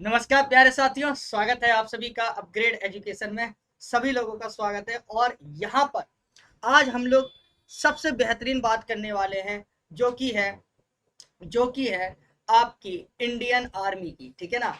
नमस्कार प्यारे साथियों, स्वागत है आप सभी का अपग्रेड एजुकेशन में। सभी लोगों का स्वागत है। और यहाँ पर आज हम लोग सबसे बेहतरीन बात करने वाले हैं, जो कि है आपकी इंडियन आर्मी की। ठीक है ना।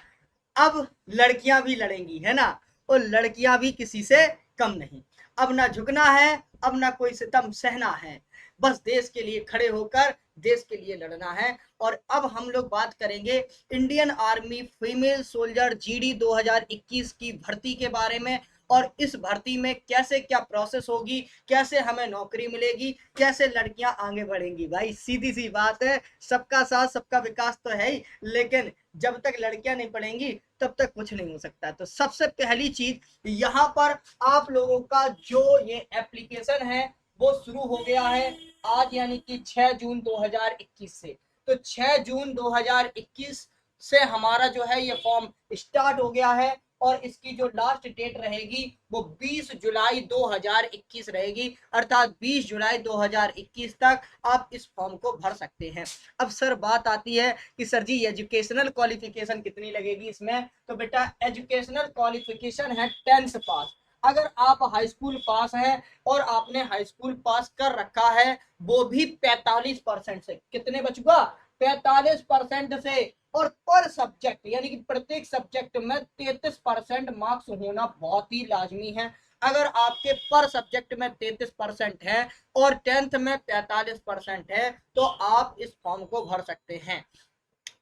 अब लड़कियां भी लड़ेंगी, है ना। और लड़कियां भी किसी से कम नहीं। अब ना झुकना है, अब ना कोई सितम सहना है। बस देश के लिए खड़े होकर देश के लिए लड़ना है। और अब हम लोग बात करेंगे Indian army female soldier GD 2021 की भर्ती के बारे में। और इस भर्ती में कैसे क्या प्रोसेस होगी, कैसे हमें नौकरी मिलेगी, कैसे लड़कियां आगे बढ़ेंगी। भाई सीधी सी बात है, सबका साथ सबका विकास तो है ही, लेकिन जब तक लड़कियां नहीं पढ़ेंगी तब तक कुछ नहीं हो सकता। तो सबसे पहली चीज यहाँ पर आप लोगों का जो ये एप्लीकेशन है वो शुरू हो गया है आज, यानी कि 6 जून 2021 से। तो 6 जून 2021 से हमारा जो है ये फॉर्म स्टार्ट हो गया है। और इसकी जो लास्ट डेट रहेगी वो 20 जुलाई 2021 रहेगी, अर्थात 20 जुलाई 2021 तक आप इस फॉर्म को भर सकते हैं। अब सर बात आती है कि सर जी एजुकेशनल क्वालिफिकेशन कितनी लगेगी इसमें। तो बेटा एजुकेशनल क्वालिफिकेशन है 10th पास। अगर आप हाई स्कूल पास हैं और आपने हाई स्कूल पास कर रखा है, वो भी 45% से। कितने बचूगा? 45% से। और पर सब्जेक्ट यानी कि प्रत्येक सब्जेक्ट में 33% मार्क्स होना बहुत ही लाजमी है। अगर आपके पर सब्जेक्ट में 33% है और 10th में 45% है तो आप इस फॉर्म को भर सकते हैं।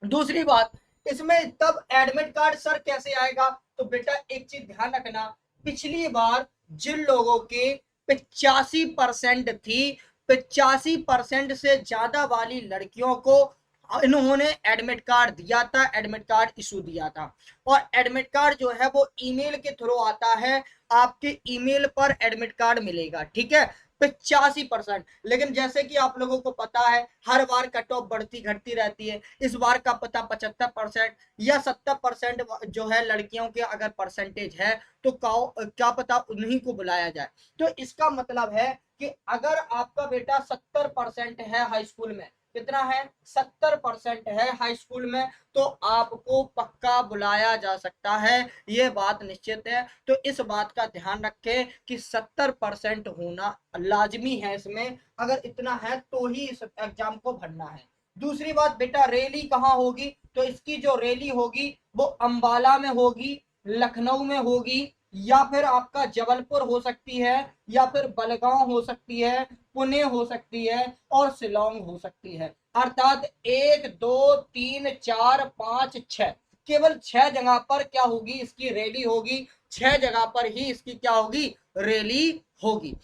दूसरी बात, इसमें तब एडमिट कार्ड सर कैसे आएगा? तो बेटा एक चीज ध्यान रखना, पिछली बार जिन लोगों के 85% थी, 85% से ज्यादा वाली लड़कियों को इन्होंने एडमिट कार्ड दिया था, एडमिट कार्ड इशू दिया था। और एडमिट कार्ड जो है वो ईमेल के थ्रू आता है, आपके ईमेल पर एडमिट कार्ड मिलेगा। ठीक है, 85%। लेकिन जैसे कि आप लोगों को पता है हर बार कट ऑफ बढ़ती घटती रहती है। इस बार का पता 75% या 70% जो है लड़कियों के अगर परसेंटेज है तो क्या पता उन्हीं को बुलाया जाए। तो इसका मतलब है कि अगर आपका बेटा 70% है हाई स्कूल में, कितना है? 70% है हाई स्कूल में, तो आपको पक्का बुलाया जा सकता है, ये बात निश्चित है। तो इस बात का ध्यान रखें कि 70% होना लाजमी है इसमें। अगर इतना है तो ही इस एग्जाम को भरना है। दूसरी बात बेटा, रैली कहाँ होगी? तो इसकी जो रैली होगी वो अंबाला में होगी, लखनऊ में होगी, या फिर आपका जबलपुर हो सकती है, या फिर बलगांव हो सकती है, पुणे हो सकती है, और शिलोंग हो सकती है। अर्थात 1 2 3 4 5 6, केवल 6 जगह पर क्या होगी? इसकी रैली होगी। 6 जगह पर ही इसकी क्या होगी? रैली होगी।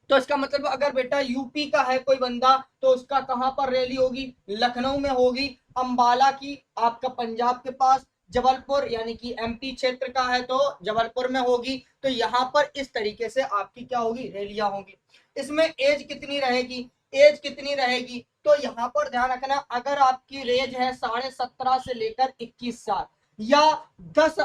तो इसका मतलब अगर बेटा यूपी का है कोई बंदा तो उसका कहां पर रैली होगी? लखनऊ में होगी। अंबाला की आपका पंजाब के पास, जबलपुर यानी कि एमपी क्षेत्र का है तो जबलपुर में होगी। तो यहाँ पर इस तरीके से आपकी क्या होगी? रैलियां होगी। इसमें एज कितनी रहेगी? एज कितनी रहेगी? तो यहाँ पर ध्यान रखना, अगर आपकी एज है 17.5 से लेकर 21 साल, या 1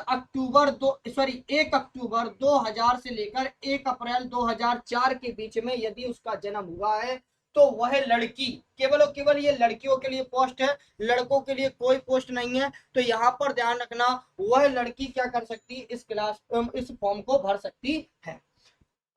अक्टूबर 2000 से लेकर 1 अप्रैल 2004 के बीच में यदि उसका जन्म हुआ है, तो वह लड़की, केवल और केवल ये लड़कियों के लिए पोस्ट है, लड़कों के लिए कोई पोस्ट नहीं है। तो यहाँ पर ध्यान रखना, वह लड़की क्या कर सकती है? इस फॉर्म को भर सकती है।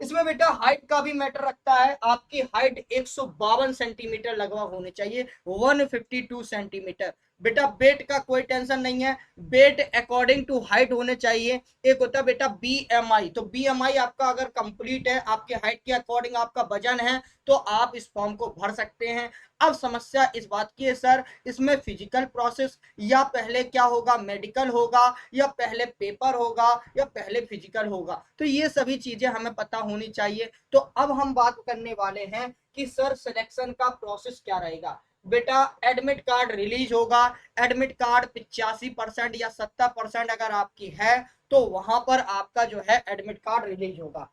इसमें बेटा हाइट का भी मैटर रखता है। आपकी हाइट 152 सेंटीमीटर लगभग होनी चाहिए, 152 सेंटीमीटर। बेटा वेट का कोई टेंशन नहीं है, वेट अकॉर्डिंग टू हाइट होने चाहिए। एक होता है बेटा बीएमआई, तो बीएमआई आपका अगर कंप्लीट है, आपके हाइट के अकॉर्डिंग आपका वजन है, तो आप इस फॉर्म को भर सकते हैं। अब समस्या इस बात की है सर, इसमें फिजिकल प्रोसेस या पहले क्या होगा? मेडिकल होगा, या पहले पेपर होगा, या पहले फिजिकल होगा? तो ये सभी चीजें हमें पता होनी चाहिए। तो अब हम बात करने वाले हैं कि सर सिलेक्शन का प्रोसेस क्या रहेगा। बेटा एडमिट कार्ड रिलीज होगा। एडमिट कार्ड 85% या 70% अगर आपकी है तो वहां पर आपका जो है एडमिट कार्ड रिलीज होगा।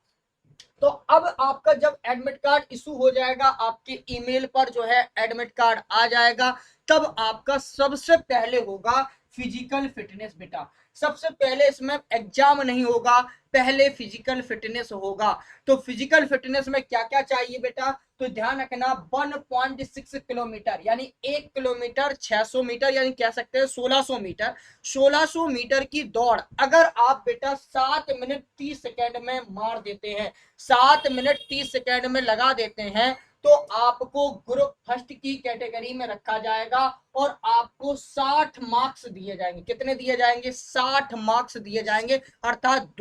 तो अब आपका जब एडमिट कार्ड इशू हो जाएगा, आपके ईमेल पर जो है एडमिट कार्ड आ जाएगा, तब आपका सबसे पहले होगा फिजिकल फिटनेस बेटा। सबसे पहले इसमें एग्जाम नहीं होगा, पहले फिजिकल फिटनेस होगा। तो फिजिकल फिटनेस में क्या क्या चाहिए बेटा, तो ध्यान रखना 1.6 किलोमीटर यानी 1 किलोमीटर 600 मीटर यानी कह सकते हैं 1600 मीटर, 1600 मीटर की दौड़ अगर आप बेटा 7 मिनट 30 सेकेंड में मार देते हैं, 7 मिनट 30 सेकेंड में लगा देते हैं, तो आपको ग्रुप फर्स्ट की कैटेगरी में रखा जाएगा और आपको 60 मार्क्स दिए जाएंगे। कितने दिए जाएंगे, 60 मार्क्स दिए जाएंगे, अर्थात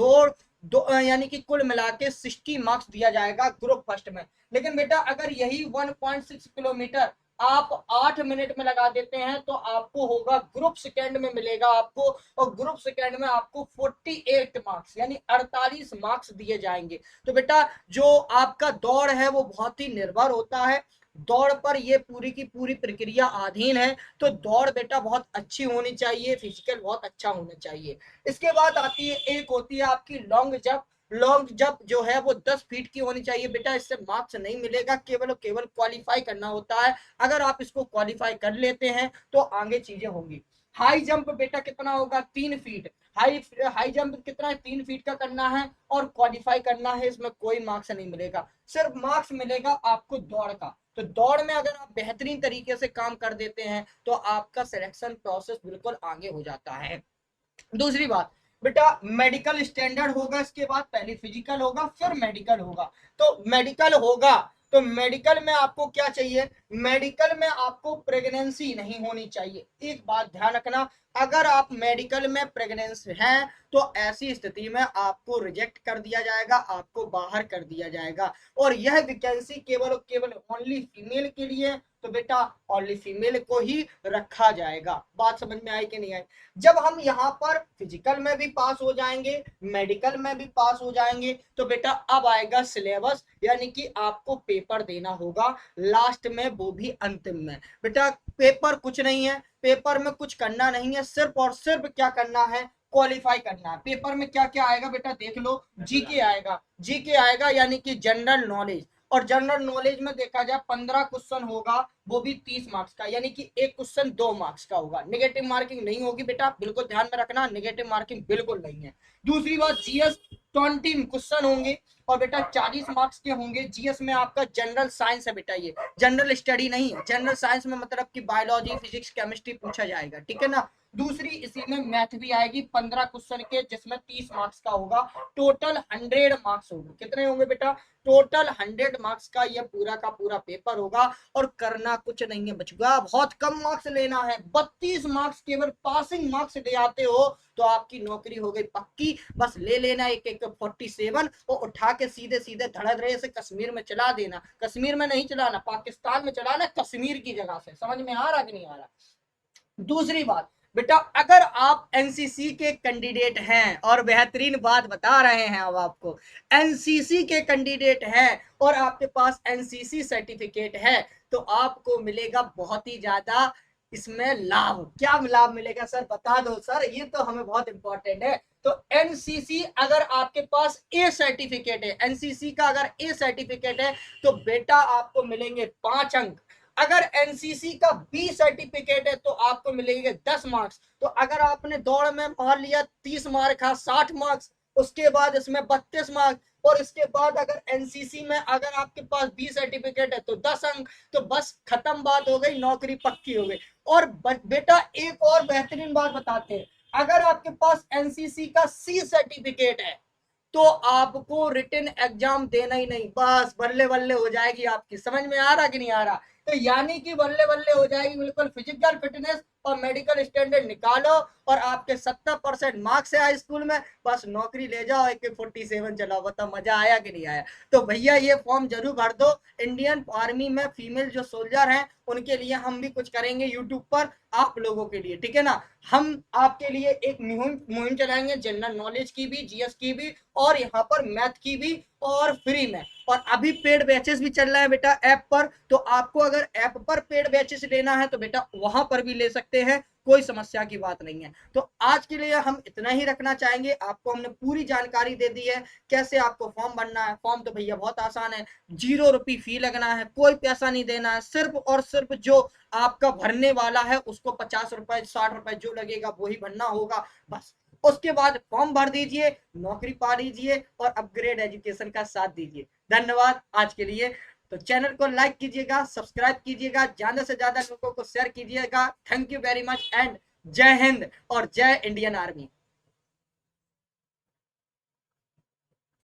यानी कि कुल मिला के 60 मार्क्स दिया जाएगा ग्रुप फर्स्ट में। लेकिन बेटा अगर यही 1.6 किलोमीटर आप 8 मिनट में लगा देते हैं तो आपको होगा ग्रुप सेकेंड में मिलेगा आपको, और ग्रुप सेकेंड में आपको 48 मार्क्स यानी 48 मार्क्स दिए जाएंगे। तो बेटा जो आपका दौड़ है वो बहुत ही निर्भर होता है, दौड़ पर ये पूरी की पूरी प्रक्रिया अधीन है। तो दौड़ बेटा बहुत अच्छी होनी चाहिए, फिजिकल बहुत अच्छा होना चाहिए। इसके बाद आती है, एक होती है आपकी लॉन्ग जंप। लॉन्ग जंप जो है वो 10 फीट की होनी चाहिए बेटा, इससे मार्क्स नहीं मिलेगा, केवल और केवल क्वालिफाई करना होता है। अगर आप इसको क्वालिफाई कर लेते हैं तो आगे चीजें होंगी। हाई जंप बेटा कितना होगा, 3 फीट। हाई हाई जंप कितना है, 3 फीट का करना है और क्वालिफाई करना है, इसमें कोई मार्क्स नहीं मिलेगा, सिर्फ मार्क्स मिलेगा आपको दौड़ का। तो दौड़ में अगर आप बेहतरीन तरीके से काम कर देते हैं तो आपका सिलेक्शन प्रोसेस बिल्कुल आगे हो जाता है। दूसरी बात बेटा मेडिकल स्टैंडर्ड होगा, इसके बाद पहले फिजिकल होगा फिर मेडिकल होगा। तो मेडिकल होगा तो मेडिकल में आपको क्या चाहिए, मेडिकल में आपको प्रेगनेंसी नहीं होनी चाहिए। एक बात ध्यान रखना, अगर आप मेडिकल में प्रेगनेंस हैं तो ऐसी स्थिति में आपको रिजेक्ट कर दिया जाएगा, आपको बाहर कर दिया जाएगा। और यह वैकेंसी केवल और केवल ओनली फीमेल के लिए, तो बेटा ओनली फीमेल को ही रखा जाएगा। बात समझ में आई कि नहीं आई। जब हम यहाँ पर फिजिकल में भी पास हो जाएंगे, मेडिकल में भी पास हो जाएंगे, तो बेटा अब आएगा सिलेबस, यानी कि आपको पेपर देना होगा लास्ट में, वो भी अंतिम में। बेटा पेपर कुछ नहीं है, पेपर में कुछ करना नहीं है, सिर्फ और सिर्फ क्या करना है, क्वालिफाई करना है। पेपर में क्या क्या आएगा बेटा देख लो, जीके आएगा, जीके आएगा यानी कि जनरल नॉलेज। और जनरल नॉलेज में देखा जाए 15 क्वेश्चन होगा, वो भी 30 मार्क्स का, यानी कि एक क्वेश्चन 2 मार्क्स का होगा। नेगेटिव मार्किंग नहीं होगी बेटा, बिल्कुल ध्यान में रखना, नेगेटिव मार्किंग बिल्कुल नहीं है। दूसरी बात जीएस 20 क्वेश्चन होंगे और बेटा 40 मार्क्स के होंगे। जीएस में आपका जनरल साइंस है बेटा, ये जनरल स्टडी नहीं है, जनरल साइंस में मतलब कि बायोलॉजी फिजिक्स केमिस्ट्री पूछा जाएगा, ठीक है ना। दूसरी इसी में मैथ भी आएगी 15 क्वेश्चन के, जिसमें 30 मार्क्स का होगा। टोटल 100 मार्क्स होंगे। कितने होंगे बेटा, टोटल 100 मार्क्स का ये पूरा का पूरा पेपर होगा। और करना कुछ नहीं है बचगा, बहुत कम मार्क्स लेना है, 32 मार्क्स केवल पासिंग मार्क्स ले आते हो तो आपकी नौकरी हो गई पक्की। बस ले लेना एक एक 47 और उठा के सीधे सीधे धड़धड़े से कश्मीर में चला देना। कश्मीर में नहीं चलाना, पाकिस्तान में चलाना, कश्मीर की जगह से। समझ में आ रहा कि नहीं आ रहा। दूसरी बात बेटा, अगर आप एनसीसी के कैंडिडेट हैं, और बेहतरीन बात बता रहे हैं अब आपको, एनसीसी के कैंडिडेट हैं और आपके पास एनसीसी सर्टिफिकेट है, तो आपको मिलेगा बहुत ही ज्यादा इसमें लाभ। क्या लाभ मिलेगा सर बता दो सर, ये तो हमें बहुत इंपॉर्टेंट है। तो एनसीसी अगर आपके पास ए सर्टिफिकेट है, एनसीसी का अगर ए सर्टिफिकेट है तो बेटा आपको मिलेंगे 5 अंक। अगर एनसीसी का बी सर्टिफिकेट है तो आपको मिलेंगे 10 मार्क्स। तो अगर आपने दौड़ में मान लिया 30 मार्क है, 60 मार्क्स, उसके बाद इसमें 32 मार्क्स, और इसके बाद अगर एनसीसी में अगर आपके पास बी सर्टिफिकेट है तो 10 अंक, तो बस खत्म बात हो गई, नौकरी पक्की हो गई। और बेटा एक और बेहतरीन बात बताते हैं, अगर आपके पास एनसीसी का सी सर्टिफिकेट है तो आपको रिटन एग्जाम देना ही नहीं, बस बल्ले बल्ले हो जाएगी आपकी। समझ में आ रहा कि नहीं आ रहा। तो यानी कि बल्ले बल्ले हो जाएगी बिल्कुल, फिजिकल फिटनेस और मेडिकल स्टैंडर्ड निकालो और आपके 70% मार्क्स है हाई स्कूल में, बस नौकरी ले जाओ, AK 47 चलाओ। बताओ मजा आया कि नहीं आया। तो भैया ये फॉर्म जरूर भर दो। इंडियन आर्मी में फीमेल जो सोल्जर हैं उनके लिए हम भी कुछ करेंगे यूट्यूब पर आप लोगों के लिए, ठीक है ना। हम आपके लिए एक मुहिम चलाएंगे, जनरल नॉलेज की भी, जीएस की भी, और यहाँ पर मैथ की भी, और फ्री में। और अभी पेड बैचेस भी चल रहा है बेटा ऐप पर, तो आपको अगर ऐप पर पेड बैचेस लेना है तो बेटा वहां पर भी ले सकते हैं, कोई समस्या की बात नहीं है। तो आज के लिए हम इतना ही रखना चाहेंगे। आपको हमने पूरी जानकारी दे दी है कैसे आपको फॉर्म भरना है। फॉर्म तो भैया बहुत आसान है, 0 रुपये फी लगना है, कोई पैसा नहीं देना है, सिर्फ और सिर्फ जो आपका भरने वाला है उसको 50 रुपए 60 रुपए जो लगेगा वही भरना होगा बस। उसके बाद फॉर्म भर दीजिए, नौकरी पा लीजिए और अपग्रेड एजुकेशन का साथ दीजिए। धन्यवाद आज के लिए। तो चैनल को लाइक कीजिएगा, सब्सक्राइब कीजिएगा, ज्यादा से ज्यादा लोगों को शेयर कीजिएगा। Thank you very much and जय हिंद और जय इंडियन आर्मी।